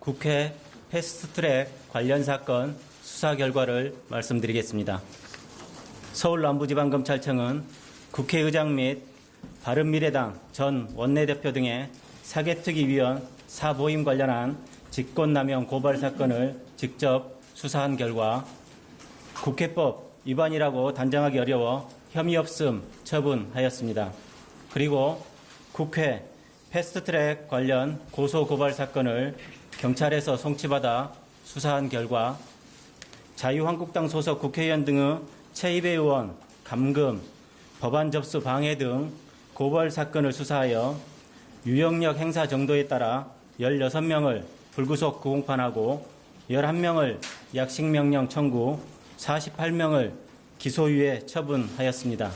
국회 패스트트랙 관련 사건 수사 결과를 말씀드리겠습니다. 서울남부지방검찰청은 국회의장 및 바른미래당 전 원내대표 등의 사개특위 위원 사보임 관련한 직권남용 고발 사건을 직접 수사한 결과 국회법 위반이라고 단정하기 어려워 혐의 없음 처분하였습니다. 그리고 국회 패스트트랙 관련 고소고발 사건을 경찰에서 송치받아 수사한 결과 자유한국당 소속 국회의원 등의 최입의 의원, 감금, 법안 접수 방해 등 고발 사건을 수사하여 유형력 행사 정도에 따라 16명을 불구속 구공판하고 11명을 약식명령 청구, 48명을 기소유예 처분하였습니다.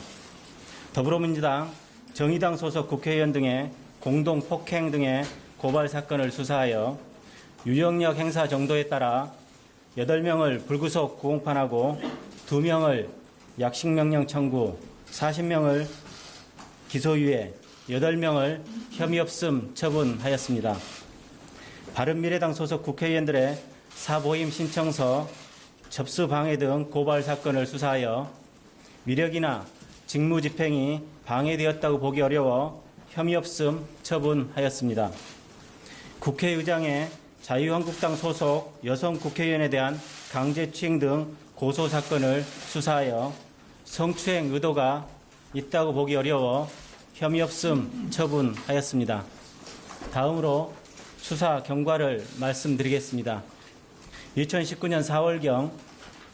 더불어민주당, 정의당 소속 국회의원 등의 공동 폭행 등의 고발 사건을 수사하여 유형력 행사 정도에 따라 8명을 불구속 구공판하고 2명을 약식명령 청구, 40명을 기소유예, 8명을 혐의 없음 처분하였습니다. 바른미래당 소속 국회의원들의 사보임 신청서, 접수 방해 등 고발 사건을 수사하여 위력이나 직무집행이 방해되었다고 보기 어려워 혐의 없음 처분하였습니다. 국회의장의 자유한국당 소속 여성 국회의원에 대한 강제추행 등 고소 사건을 수사하여 성추행 의도가 있다고 보기 어려워 혐의 없음 처분하였습니다. 다음으로 수사 경과를 말씀드리겠습니다. 2019년 4월경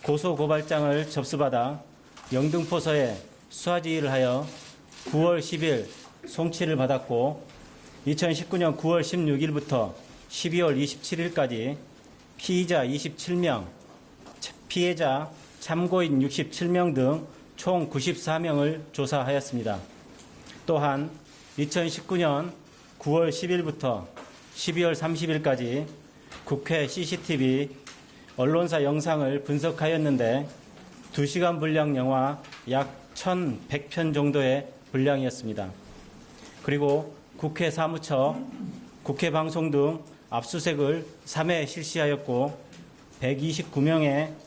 고소고발장을 접수받아 영등포서에 수사지휘를 하여 9월 10일 송치를 받았고 2019년 9월 16일부터 12월 27일까지 피의자 27명, 피해자 참고인 67명 등 총 94명을 조사하였습니다. 또한 2019년 9월 10일부터 12월 30일까지 국회 CCTV 언론사 영상을 분석하였는데 2시간 분량 영화 약 1,100편 정도의 분량이었습니다. 그리고 국회 사무처, 국회 방송 등 압수수색을 3회 실시하였고 129명의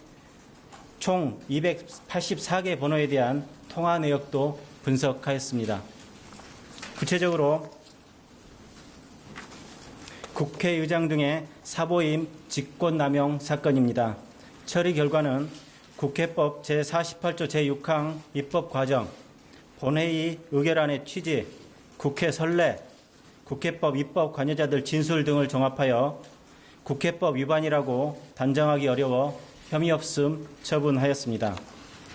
총 284개 번호에 대한 통화 내역도 분석하였습니다. 구체적으로 국회의장 등의 사보임 직권남용 사건입니다. 처리 결과는 국회법 제48조 제6항 입법과정, 본회의 의결안의 취지, 국회 선례, 국회법 입법 관여자들 진술 등을 종합하여 국회법 위반이라고 단정하기 어려워 혐의 없음 처분하였습니다.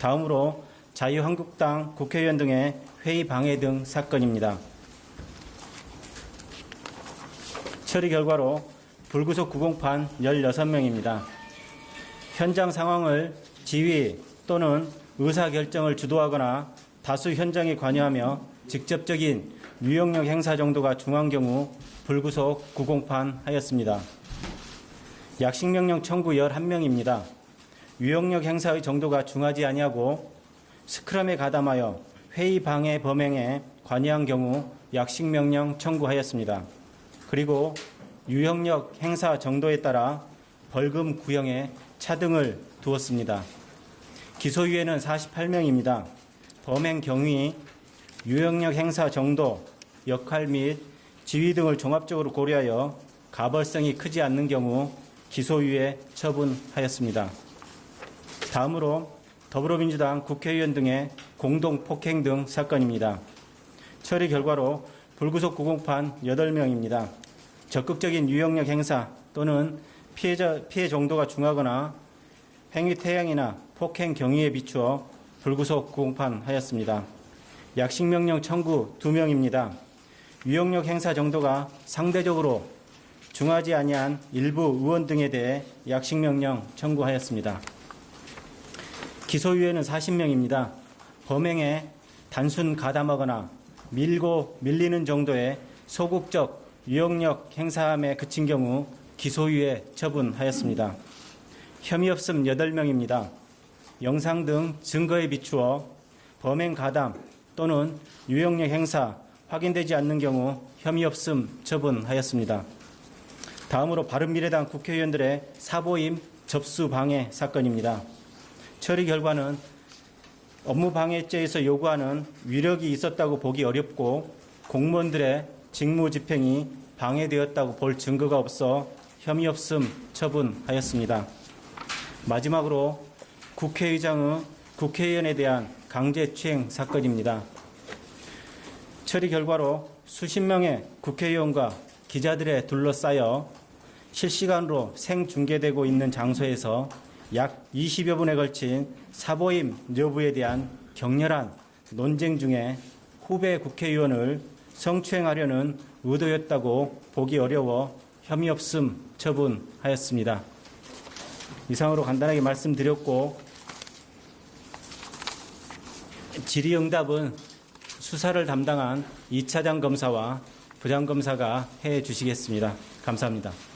다음으로 자유한국당 국회의원 등의 회의 방해 등 사건입니다. 처리 결과로 불구속 구공판 16명입니다. 현장 상황을 지휘 또는 의사결정을 주도하거나 다수 현장에 관여하며 직접적인 유형력 행사 정도가 중한 경우 불구속 구공판 하였습니다. 약식명령 청구 11명입니다. 유형력 행사의 정도가 중하지 아니하고 스크럼에 가담하여 회의 방해 범행에 관여한 경우 약식명령 청구하였습니다. 그리고 유형력 행사 정도에 따라 벌금 구형에 차등을 두었습니다. 기소유예는 48명입니다. 범행 경위, 유형력 행사 정도, 역할 및 지위 등을 종합적으로 고려하여 가벌성이 크지 않는 경우 기소유예 처분하였습니다. 다음으로 더불어민주당 국회의원 등의 공동 폭행 등 사건입니다. 처리 결과로 불구속 구공판 8명입니다. 적극적인 유형력 행사 또는 피해 정도가 중하거나 행위 태양이나 폭행 경위에 비추어 불구속 구공판 하였습니다. 약식명령 청구 2명입니다. 유형력 행사 정도가 상대적으로 중하지 아니한 일부 의원 등에 대해 약식명령 청구하였습니다. 기소유예는 40명입니다. 범행에 단순 가담하거나 밀고 밀리는 정도의 소극적 유형력 행사함에 그친 경우 기소유예 처분하였습니다. 혐의 없음 8명입니다. 영상 등 증거에 비추어 범행 가담 또는 유형력 행사 확인되지 않는 경우 혐의 없음 처분하였습니다. 다음으로 바른미래당 국회의원들의 사보임 접수 방해 사건입니다. 처리 결과는 업무방해죄에서 요구하는 위력이 있었다고 보기 어렵고 공무원들의 직무집행이 방해되었다고 볼 증거가 없어 혐의 없음 처분하였습니다. 마지막으로 국회의장의 국회의원에 대한 강제추행 사건입니다. 처리 결과로 수십 명의 국회의원과 기자들에 둘러싸여 실시간으로 생중계되고 있는 장소에서 약 20여 분에 걸친 사보임 여부에 대한 격렬한 논쟁 중에 후배 국회의원을 성추행하려는 의도였다고 보기 어려워 혐의 없음 처분하였습니다. 이상으로 간단하게 말씀드렸고 질의응답은 수사를 담당한 2차장 검사와 부장검사가 해 주시겠습니다. 감사합니다.